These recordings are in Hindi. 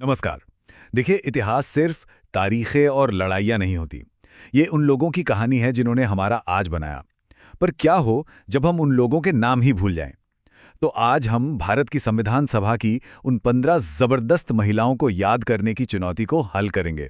नमस्कार। देखिए, इतिहास सिर्फ तारीखें और लड़ाइयाँ नहीं होती। ये उन लोगों की कहानी है जिन्होंने हमारा आज बनाया। पर क्या हो जब हम उन लोगों के नाम ही भूल जाएं? तो आज हम भारत की संविधान सभा की उन 15 जबरदस्त महिलाओं को याद करने की चुनौती को हल करेंगे।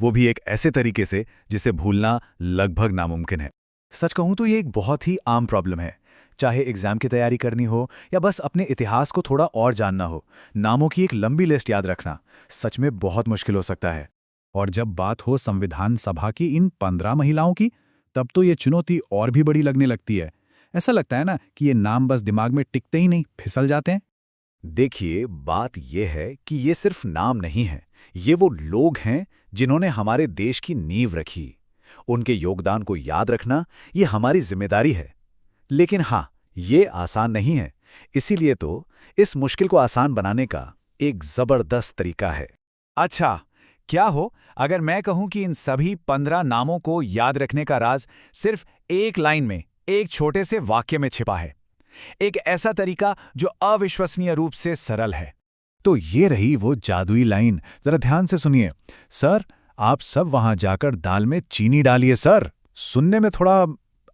वो भी एक ऐसे तरीके से जिसे भूलना लगभग नामुमकिन है। सच कहूं तो ये एक बहुत ही आम प्रॉब्लम है। चाहे एग्जाम की तैयारी करनी हो या बस अपने इतिहास को थोड़ा और जानना हो, नामों की एक लंबी लिस्ट याद रखना सच में बहुत मुश्किल हो सकता है। और जब बात हो संविधान सभा की इन 15 महिलाओं की, तब तो ये चुनौती और भी बड़ी लगने लगती है। ऐसा लगता है ना कि ये नाम बस दिमाग में टिकते ही नहीं, फिसल जाते हैं। देखिए, बात यह है कि ये सिर्फ नाम नहीं है। ये वो लोग हैं जिन्होंने हमारे देश की नींव रखी। उनके योगदान को याद रखना ये हमारी जिम्मेदारी है। लेकिन हाँ, ये आसान नहीं है। इसीलिए तो इस मुश्किल को आसान बनाने का एक जबरदस्त तरीका है। अच्छा, क्या हो अगर मैं कहूं कि इन सभी 15 नामों को याद रखने का राज सिर्फ एक लाइन में, एक छोटे से वाक्य में छिपा है। एक ऐसा तरीका जो अविश्वसनीय रूप से सरल है। तो ये रही वो जादुई लाइन, जरा ध्यान से सुनिए। सर, आप सब वहां जाकर दाल में चीनी डालिए। सर, सुनने में थोड़ा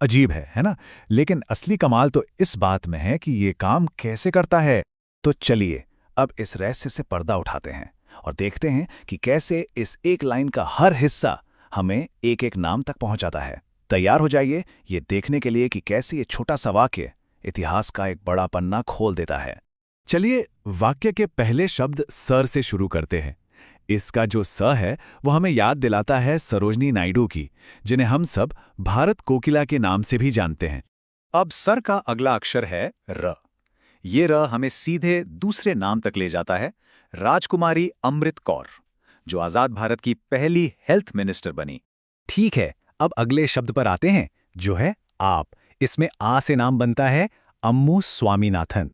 अजीब है ना? लेकिन असली कमाल तो इस बात में है कि ये काम कैसे करता है। तो चलिए अब इस रहस्य से पर्दा उठाते हैं और देखते हैं कि कैसे इस एक लाइन का हर हिस्सा हमें एक एक नाम तक पहुंचाता है। तैयार हो जाइए ये देखने के लिए कि कैसे ये छोटा सा वाक्य इतिहास का एक बड़ा पन्ना खोल देता है। चलिए वाक्य के पहले शब्द सर से शुरू करते हैं। इसका जो स है वो हमें याद दिलाता है सरोजनी नायडू की, जिन्हें हम सब भारत कोकिला के नाम से भी जानते हैं। अब सर का अगला अक्षर है र। ये र हमें सीधे दूसरे नाम तक ले जाता है, राजकुमारी अमृत कौर, जो आजाद भारत की पहली हेल्थ मिनिस्टर बनी। ठीक है, अब अगले शब्द पर आते हैं, जो है आप। इसमें आ से नाम बनता है अम्मू स्वामीनाथन।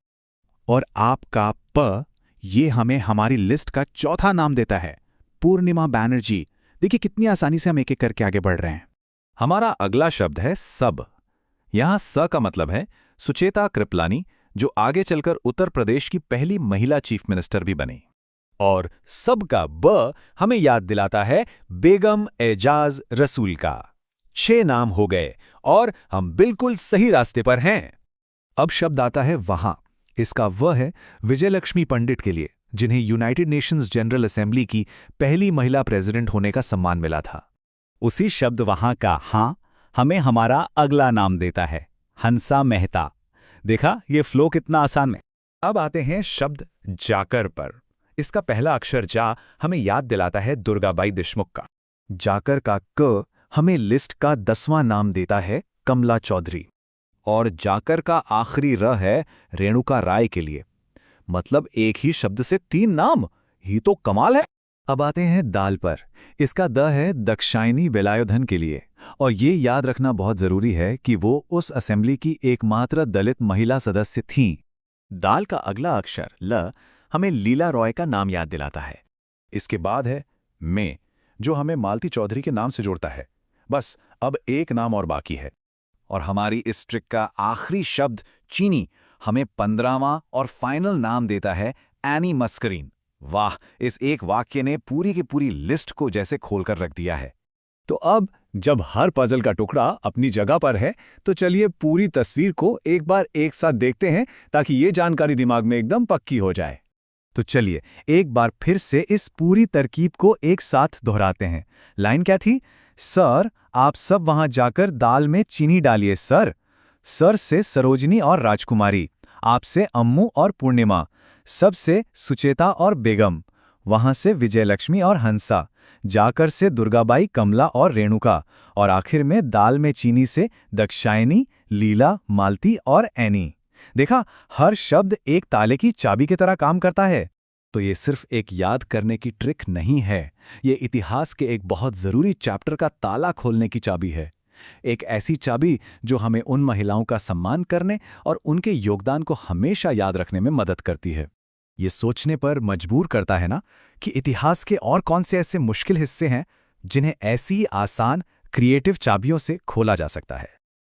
और आपका प ये हमें हमारी लिस्ट का चौथा नाम देता है, पूर्णिमा बैनर्जी। देखिए कितनी आसानी से हम एक एक करके आगे बढ़ रहे हैं। हमारा अगला शब्द है सब। यहां स का मतलब है सुचेता कृपलानी, जो आगे चलकर उत्तर प्रदेश की पहली महिला चीफ मिनिस्टर भी बनी। और सब का ब हमें याद दिलाता है बेगम एजाज रसूल का। 6 नाम हो गए और हम बिल्कुल सही रास्ते पर हैं। अब शब्द आता है वहां। इसका वह है विजयलक्ष्मी पंडित के लिए, जिन्हें यूनाइटेड नेशंस जनरल असेंबली की पहली महिला प्रेसिडेंट होने का सम्मान मिला था। उसी शब्द वहां का हाँ हमें हमारा अगला नाम देता है, हंसा मेहता। देखा ये फ्लो कितना आसान है। अब आते हैं शब्द जाकर पर। इसका पहला अक्षर जा हमें याद दिलाता है दुर्गाबाई देशमुख का। जाकर का क हमें लिस्ट का 10वां नाम देता है कमला चौधरी। और जाकर का आखिरी र है रेणुका राय के लिए। मतलब एक ही शब्द से 3 नाम, ही तो कमाल है। अब आते हैं दाल पर। इसका द है दक्षायनी वेलायुधन के लिए। और ये याद रखना बहुत जरूरी है कि वो उस असेंबली की एकमात्र दलित महिला सदस्य थीं। दाल का अगला अक्षर ल हमें लीला रॉय का नाम याद दिलाता है। इसके बाद है में, जो हमें मालती चौधरी के नाम से जोड़ता है। बस अब एक नाम और बाकी है। और हमारी इस ट्रिक का आखिरी शब्द चीनी हमें 15वां और फाइनल नाम देता है एनी मस्करीन। वाह, इस एक वाक्य ने पूरी की पूरी लिस्ट को जैसे खोलकर रख दिया है। तो अब जब हर पजल का टुकड़ा अपनी जगह पर है, तो चलिए पूरी तस्वीर को एक बार एक साथ देखते हैं, ताकि ये जानकारी दिमाग में एकदम पक्की हो जाए। तो चलिए एक बार फिर से इस पूरी तरकीब को एक साथ दोहराते हैं। लाइन क्या थी? सर, आप सब वहां जाकर दाल में चीनी डालिए। सर, सर से सरोजनी और राजकुमारी, आपसे अम्मू और पूर्णिमा, सब से सुचेता और बेगम, वहां से विजयलक्ष्मी और हंसा, जाकर से दुर्गाबाई, कमला और रेणुका, और आखिर में दाल में चीनी से दक्षायनी, लीला, मालती और एनी। देखा, हर शब्द एक ताले की चाबी की तरह काम करता है। तो ये सिर्फ एक याद करने की ट्रिक नहीं है, ये इतिहास के एक बहुत ज़रूरी चैप्टर का ताला खोलने की चाबी है। एक ऐसी चाबी जो हमें उन महिलाओं का सम्मान करने और उनके योगदान को हमेशा याद रखने में मदद करती है। ये सोचने पर मजबूर करता है ना कि इतिहास के और कौन से ऐसे मुश्किल हिस्से हैं जिन्हें ऐसी आसान, क्रिएटिव चाबियों से खोला जा सकता है।